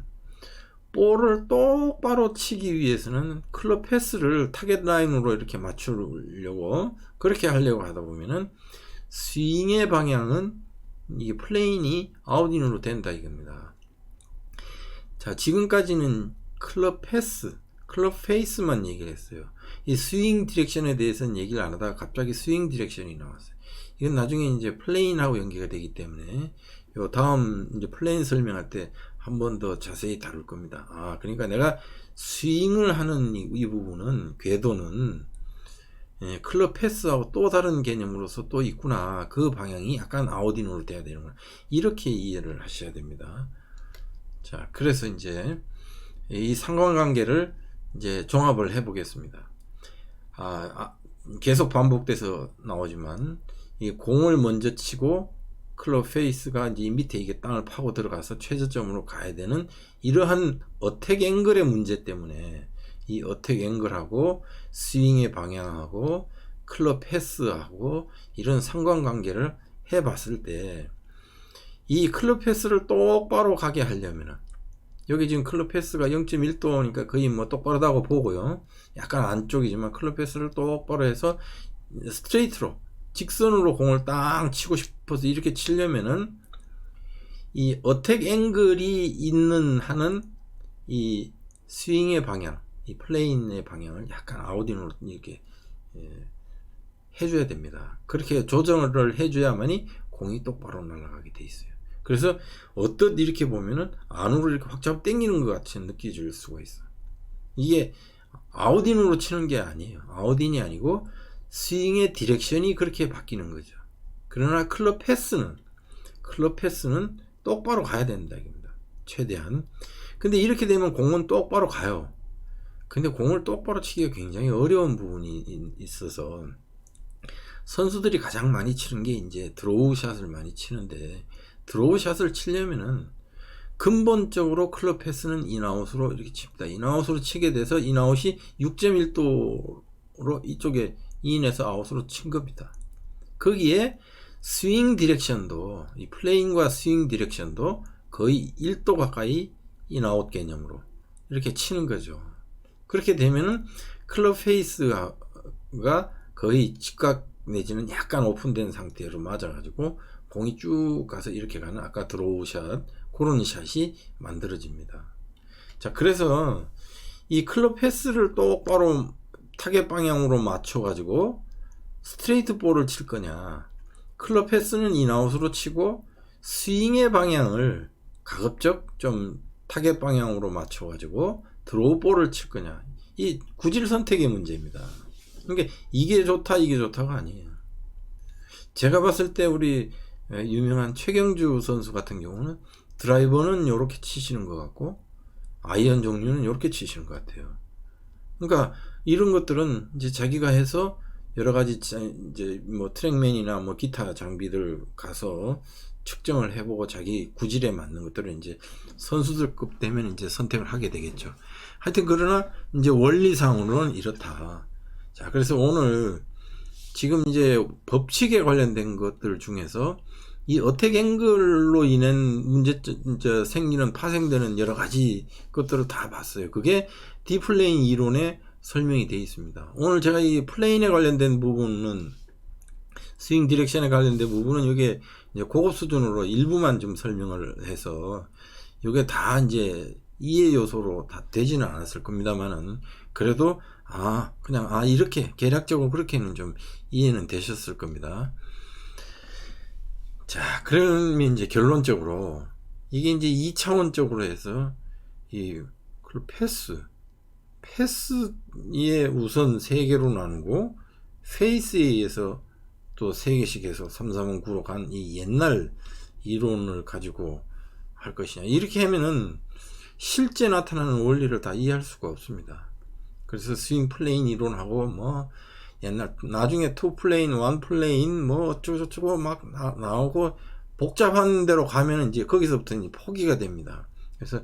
Speaker 1: 볼을 똑바로 치기 위해서는 클럽 패스를 타겟 라인으로 이렇게 맞추려고 그렇게 하려고 하다 보면은 스윙의 방향은 이게 플레인이 아웃인으로 된다 이겁니다. 자, 지금까지는 클럽 패스, 클럽 페이스만 얘기를 했어요. 이 스윙 디렉션에 대해서는 얘기를 안 하다가 갑자기 스윙 디렉션이 나왔어요. 이건 나중에 이제 플레인하고 연계가 되기 때문에 요 다음 이제 플레인 설명할 때 한 번 더 자세히 다룰 겁니다. 아, 그러니까 내가 스윙을 하는 이 부분은 궤도는 클럽 패스하고 또 다른 개념으로서 또 있구나. 그 방향이 약간 아웃인으로 돼야 되는구나. 이렇게 이해를 하셔야 됩니다. 자, 그래서 이제 이 상관관계를 이제 종합을 해 보겠습니다. 계속 반복돼서 나오지만 이 공을 먼저 치고 클럽 페이스가 이제 밑에 이게 땅을 파고 들어가서 최저점으로 가야 되는 이러한 어택 앵글의 문제 때문에 이 어택 앵글하고 스윙의 방향하고 클럽 패스하고 이런 상관관계를 해 봤을 때 이 클럽 패스를 똑바로 가게 하려면은 여기 지금 클럽 패스가 0.1도니까 거의 뭐 똑바르다고 보고요. 약간 안쪽이지만 클럽 패스를 똑바로 해서 스트레이트로 직선으로 공을 땅 치고 싶어서 이렇게 치려면은 이 어택 앵글이 있는 하는 이 스윙의 방향, 이 플레인의 방향을 약간 아웃인으로 이렇게 해줘야 됩니다. 그렇게 조정을 해줘야만이 공이 똑바로 날아가게 돼 있어요. 그래서 어떻 이렇게 보면은 안으로 이렇게 확 잡아 당기는 것 같이 느껴질 수가 있어. 이게 아웃인으로 치는 게 아니에요. 아웃인이 아니고 스윙의 디렉션이 그렇게 바뀌는 거죠. 그러나 클럽 패스는 똑바로 가야 된다 이겁니다. 최대한. 근데 이렇게 되면 공은 똑바로 가요. 근데 공을 똑바로 치기가 굉장히 어려운 부분이 있어서 선수들이 가장 많이 치는 게 이제 드로우 샷을 많이 치는데, 드로우 샷을 치려면은 근본적으로 클럽 패스는 인아웃으로 이렇게 칩니다. 인아웃으로 치게 돼서 인아웃이 6.1도로 이쪽에 인에서 아웃으로 친 겁니다. 거기에 스윙 디렉션도, 이 플레잉과 스윙 디렉션도 거의 1도 가까이 인아웃 개념으로 이렇게 치는 거죠. 그렇게 되면은 클럽 페이스가 거의 직각 내지는 약간 오픈된 상태로 맞아가지고 공이 쭉 가서 이렇게 가는 아까 드로우 샷, 그런 샷이 만들어집니다. 자, 그래서 이 클럽 패스를 똑바로 타겟 방향으로 맞춰가지고 스트레이트 볼을 칠 거냐, 클럽 패스는 인아웃으로 치고 스윙의 방향을 가급적 좀 타겟 방향으로 맞춰가지고 드로우 볼을 칠 거냐. 이 구질 선택의 문제입니다. 그러니까 이게 좋다 이게 좋다가 아니에요. 제가 봤을 때 우리 유명한 최경주 선수 같은 경우는 드라이버는 이렇게 치시는 것 같고 아이언 종류는 이렇게 치시는 것 같아요. 그러니까 이런 것들은 이제 자기가 해서 여러 가지 이제 뭐 트랙맨이나 뭐 기타 장비들 가서 측정을 해보고 자기 구질에 맞는 것들을 이제 선수들급 되면 이제 선택을 하게 되겠죠. 하여튼 그러나 이제 원리상으로는 이렇다. 자, 그래서 오늘 지금 이제 법칙에 관련된 것들 중에서 이 어택 앵글로 인한 이제 생기는 파생되는 여러 가지 것들을 다 봤어요. 그게 디플레인 이론에 설명이 되어 있습니다. 오늘 제가 이 플레인에 관련된 부분은 스윙 디렉션에 관련된 부분은 이게 이제 고급 수준으로 일부만 좀 설명을 해서 이게 다 이제 이해 요소로 다 되지는 않았을 겁니다만은 그래도 그냥 이렇게 계략적으로 그렇게는 좀 이해는 되셨을 겁니다. 자, 그러면 이제 결론적으로 이게 이제 2차원적으로 해서 이 패스에 우선 3개로 나누고 페이스에 의해서 또 3개씩 해서 3, 4, 5, 9로 간 이 옛날 이론을 가지고 할 것이냐. 이렇게 하면은 실제 나타나는 원리를 다 이해할 수가 없습니다. 그래서 스윙 플레인 이론하고 뭐 옛날 나중에 2플레인, 1플레인 뭐 어쩌고저쩌고 막 나오고 복잡한 데로 가면은 이제 거기서부터 이제 포기가 됩니다. 그래서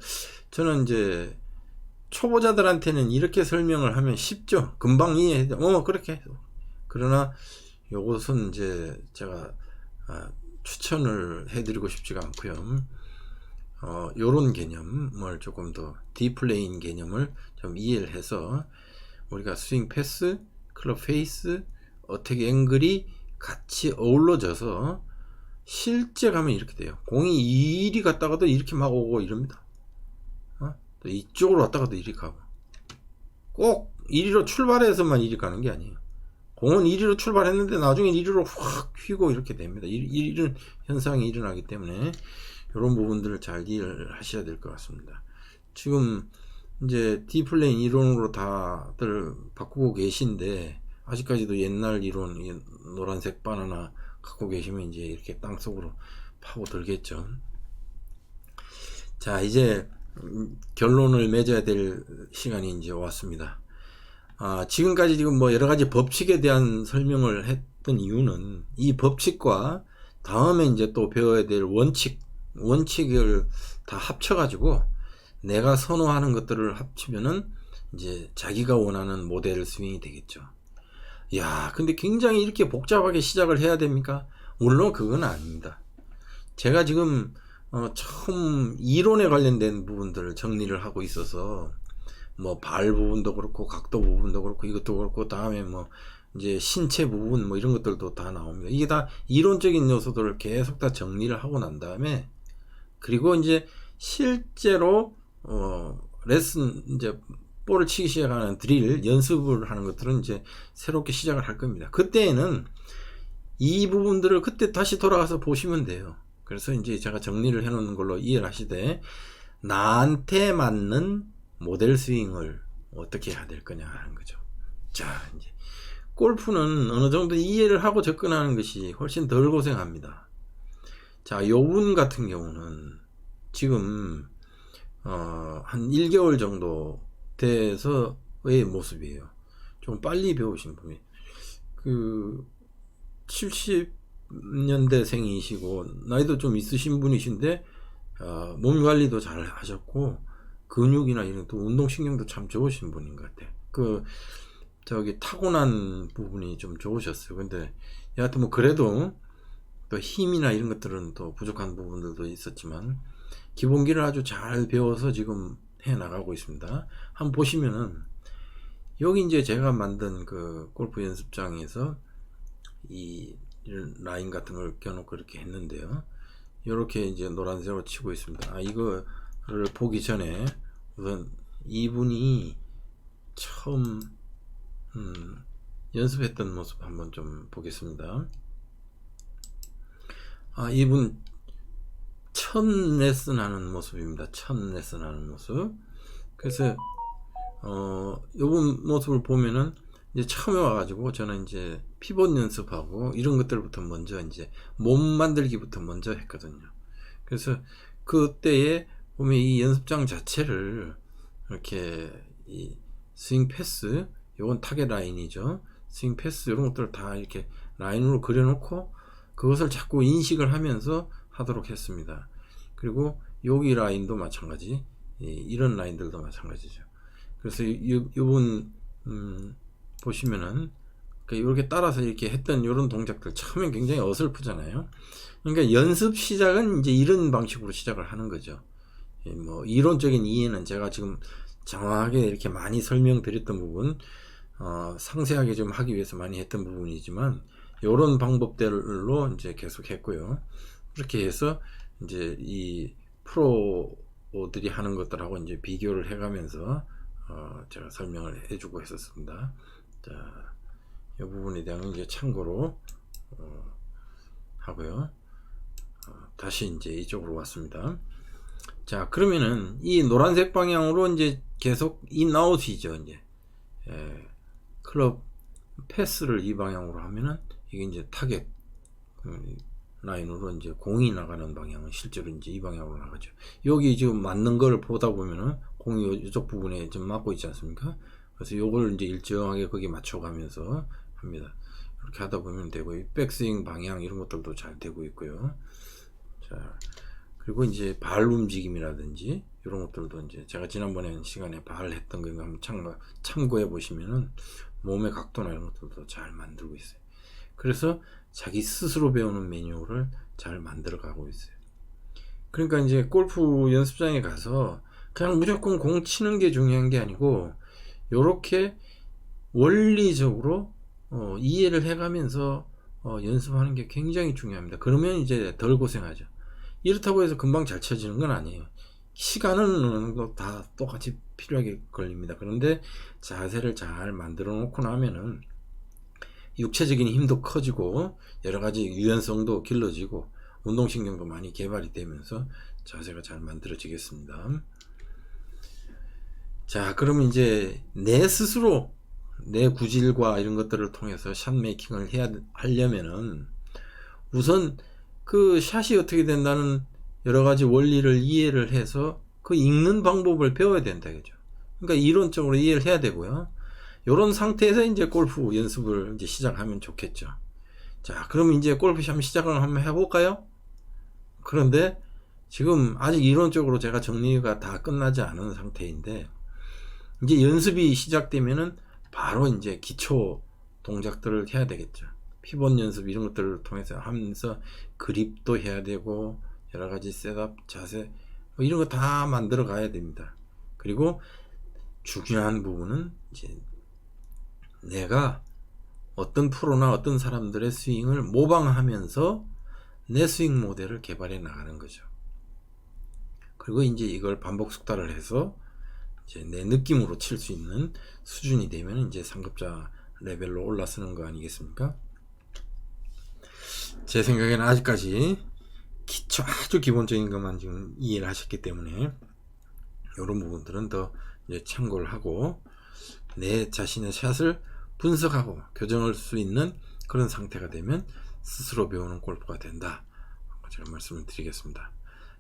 Speaker 1: 저는 이제 초보자들한테는 이렇게 설명을 하면 쉽죠. 금방 이해해. 그렇게. 그러나 요것은 이제 제가 추천을 해드리고 싶지가 않고요. 요런 개념을 조금 더 디플레인 개념을 좀 이해를 해서 우리가 스윙 패스, 클럽 페이스, 어택 앵글이 같이 어우러져서 실제 가면 이렇게 돼요. 공이 이리 갔다가도 이렇게 막 오고 이럽니다. 또 이쪽으로 왔다가도 이리 가고 꼭 이리로 출발해서만 이리 가는 게 아니에요. 공은 이리로 출발했는데 나중에 이리로 확 휘고 이렇게 됩니다. 이런 현상이 일어나기 때문에 이런 부분들을 잘 이해를 하셔야 될 것 같습니다. 지금 이제 디플레인 이론으로 다들 바꾸고 계신데 아직까지도 옛날 이론 노란색 바나나 갖고 계시면 이제 이렇게 땅속으로 파고들겠죠. 자, 이제 결론을 맺어야 될 시간이 이제 왔습니다. 지금까지 지금 뭐 여러 가지 법칙에 대한 설명을 했던 이유는 이 법칙과 다음에 이제 또 배워야 될 원칙을 다 합쳐가지고 내가 선호하는 것들을 합치면은 이제 자기가 원하는 모델 스윙이 되겠죠. 근데 굉장히 이렇게 복잡하게 시작을 해야 됩니까? 물론 그건 아닙니다. 제가 지금 처음 이론에 관련된 부분들을 정리를 하고 있어서 뭐 발 부분도 그렇고 각도 부분도 그렇고 이것도 그렇고 다음에 뭐 이제 신체 부분 뭐 이런 것들도 다 나옵니다. 이게 다 이론적인 요소들을 계속 다 정리를 하고 난 다음에 그리고 이제 실제로 레슨 이제 볼을 치기 시작하는 드릴 연습을 하는 것들은 이제 새롭게 시작을 할 겁니다. 그때에는 이 부분들을 그때 다시 돌아가서 보시면 돼요. 그래서 이제 제가 정리를 해 놓는 걸로 이해를 하시되 나한테 맞는 모델 스윙을 어떻게 해야 될 거냐 하는 거죠. 자, 이제 골프는 어느 정도 이해를 하고 접근하는 것이 훨씬 덜 고생합니다. 자, 요분 같은 경우는 지금 한 1개월 정도 돼서의 모습이에요. 좀 빨리 배우신 분이 70년대생이시고 나이도 좀 있으신 분이신데 몸 관리도 잘 하셨고 근육이나 이런 또 운동신경도 참 좋으신 분인 것 같아요. 타고난 부분이 좀 좋으셨어요. 근데 여하튼 뭐 그래도 또 힘이나 이런 것들은 또 부족한 부분들도 있었지만 기본기를 아주 잘 배워서 지금 해 나가고 있습니다. 한번 보시면은 여기 이제 제가 만든 그 골프 연습장에서 이런 라인 같은 걸 껴놓고 이렇게 했는데요. 이렇게 이제 노란색으로 치고 있습니다. 이거를 보기 전에 우선 이분이 처음 연습했던 모습 한번 좀 보겠습니다. 이분 첫 레슨 하는 모습입니다. 첫 레슨 하는 모습. 그래서 요번 모습을 보면은 이제 처음에 와가지고 저는 이제 피벗 연습하고 이런 것들부터 먼저 이제 몸 만들기부터 먼저 했거든요. 그래서 그때에 보면 이 연습장 자체를 이렇게 이 스윙 패스, 요건 타겟 라인이죠. 스윙 패스 이런 것들을 다 이렇게 라인으로 그려놓고 그것을 자꾸 인식을 하면서 하도록 했습니다. 그리고 여기 라인도 마찬가지, 이런 라인들도 마찬가지죠. 그래서 요번 보시면은 이렇게 따라서 이렇게 했던 이런 동작들 처음엔 굉장히 어설프잖아요. 그러니까 연습 시작은 이제 이런 방식으로 시작을 하는 거죠. 뭐 이론적인 이해는 제가 지금 장황하게 이렇게 많이 설명드렸던 부분, 상세하게 좀 하기 위해서 많이 했던 부분이지만 이런 방법들로 이제 계속 했고요. 그렇게 해서 이제 이 프로들이 하는 것들하고 이제 비교를 해가면서 제가 설명을 해주고 했었습니다. 자, 이 부분에 대한 이제 참고로 하고요. 다시 이제 이쪽으로 왔습니다. 자, 그러면은 이 노란색 방향으로 이제 계속 인아웃이죠. 이제 클럽 패스를 이 방향으로 하면은 이게 이제 타겟 라인으로 이제 공이 나가는 방향은 실제로 이제 이 방향으로 나가죠. 여기 지금 맞는 걸 보다 보면은 공이 이쪽 부분에 좀 맞고 있지 않습니까? 그래서 요걸 이제 일정하게 거기 맞춰가면서 합니다. 이렇게 하다 보면 되고, 백스윙 방향 이런 것들도 잘 되고 있고요. 자, 그리고 이제 발 움직임이라든지 이런 것들도 이제 제가 지난번에 시간에 발 했던 거 한번 참고해 보시면은 몸의 각도나 이런 것들도 잘 만들고 있어요. 그래서 자기 스스로 배우는 매뉴얼을 잘 만들어 가고 있어요. 그러니까 이제 골프 연습장에 가서 그냥 무조건 공 치는 게 중요한 게 아니고 요렇게 원리적으로 이해를 해가면서 연습하는 게 굉장히 중요합니다. 그러면 이제 덜 고생하죠. 이렇다고 해서 금방 잘 쳐지는 건 아니에요. 시간은 어느 정도 다 똑같이 필요하게 걸립니다. 그런데 자세를 잘 만들어 놓고 나면은 육체적인 힘도 커지고 여러 가지 유연성도 길러지고 운동신경도 많이 개발이 되면서 자세가 잘 만들어지겠습니다. 자, 그러면 이제 내 스스로 내 구질과 이런 것들을 통해서 샷 메이킹을 하려면은 우선 그 샷이 어떻게 된다는 여러 가지 원리를 이해를 해서 그 읽는 방법을 배워야 된다, 그죠? 그러니까 이론적으로 이해를 해야 되고요. 이런 상태에서 이제 골프 연습을 이제 시작하면 좋겠죠. 자, 그럼 이제 골프 샷 시작을 한번 해볼까요? 그런데 지금 아직 이론적으로 제가 정리가 다 끝나지 않은 상태인데, 이제 연습이 시작되면은 바로 이제 기초 동작들을 해야 되겠죠. 피벗 연습 이런 것들을 통해서 하면서 그립도 해야 되고 여러 가지 셋업, 자세 뭐 이런 거 다 만들어 가야 됩니다. 그리고 중요한 부분은 이제 내가 어떤 프로나 어떤 사람들의 스윙을 모방하면서 내 스윙 모델을 개발해 나가는 거죠. 그리고 이제 이걸 반복 숙달을 해서 이제 내 느낌으로 칠 수 있는 수준이 되면 이제 상급자 레벨로 올라서는 거 아니겠습니까? 제 생각에는 아직까지 기초 아주 기본적인 것만 지금 이해를 하셨기 때문에 이런 부분들은 더 이제 참고를 하고 내 자신의 샷을 분석하고 교정할 수 있는 그런 상태가 되면 스스로 배우는 골프가 된다. 제가 말씀을 드리겠습니다.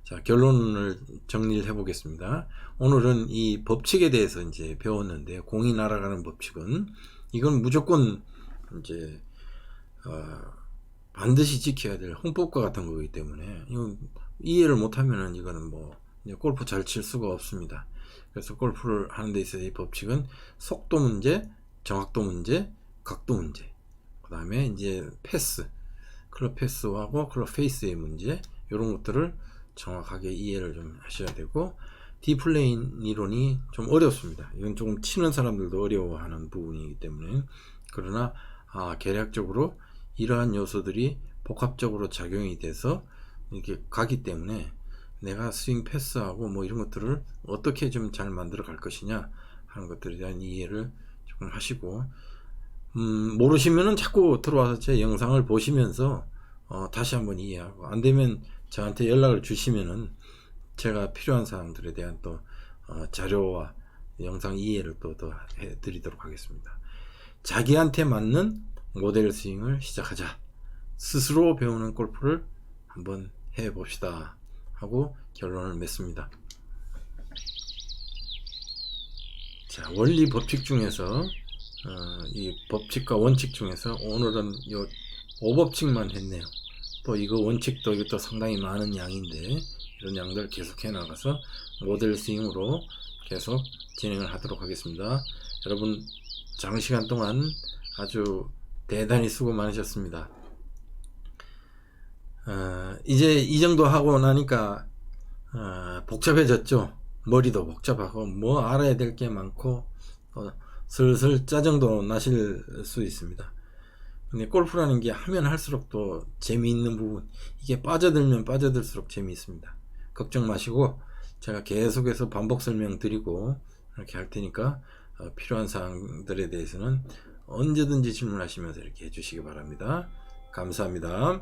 Speaker 1: 자, 결론을 정리를 해보겠습니다. 오늘은 이 법칙에 대해서 이제 배웠는데, 공이 날아가는 법칙은 이건 무조건 이제 반드시 지켜야 될 헌법과 같은 거기 때문에 이건 이해를 못하면은 이거는 뭐 골프 잘 칠 수가 없습니다. 그래서 골프를 하는 데 있어서 이 법칙은 속도 문제, 정확도 문제, 각도 문제, 그 다음에 이제 패스, 클럽 패스하고 클럽 페이스의 문제, 이런 것들을 정확하게 이해를 좀 하셔야 되고, 디플레인 이론이 좀 어렵습니다. 이건 조금 치는 사람들도 어려워하는 부분이기 때문에, 그러나 계략적으로 이러한 요소들이 복합적으로 작용이 돼서 이렇게 가기 때문에 내가 스윙 패스하고 뭐 이런 것들을 어떻게 좀 잘 만들어 갈 것이냐 하는 것들에 대한 이해를 조금 하시고, 모르시면은 자꾸 들어와서 제 영상을 보시면서 다시 한번 이해하고, 안 되면 저한테 연락을 주시면은 제가 필요한 사항들에 대한 또 자료와 영상 이해를 또 더 해드리도록 하겠습니다. 자기한테 맞는 모델 스윙을 시작하자. 스스로 배우는 골프를 한번 해봅시다 하고 결론을 맺습니다. 자, 원리 법칙 중에서 이 법칙과 원칙 중에서 오늘은 요 5법칙만 했네요. 또 이거 원칙도 이것도 상당히 많은 양인데 이런 양들 계속 해 나가서 모델 스윙으로 계속 진행을 하도록 하겠습니다. 여러분 장시간 동안 아주 대단히 수고 많으셨습니다. 이제 이 정도 하고 나니까 복잡해졌죠. 머리도 복잡하고 뭐 알아야 될 게 많고 슬슬 짜증도 나실 수 있습니다. 근데 골프라는 게 하면 할수록 또 재미있는 부분, 이게 빠져들면 빠져들수록 재미있습니다. 걱정 마시고 제가 계속해서 반복 설명드리고 이렇게 할 테니까 필요한 사항들에 대해서는 언제든지 질문하시면서 이렇게 해주시기 바랍니다. 감사합니다.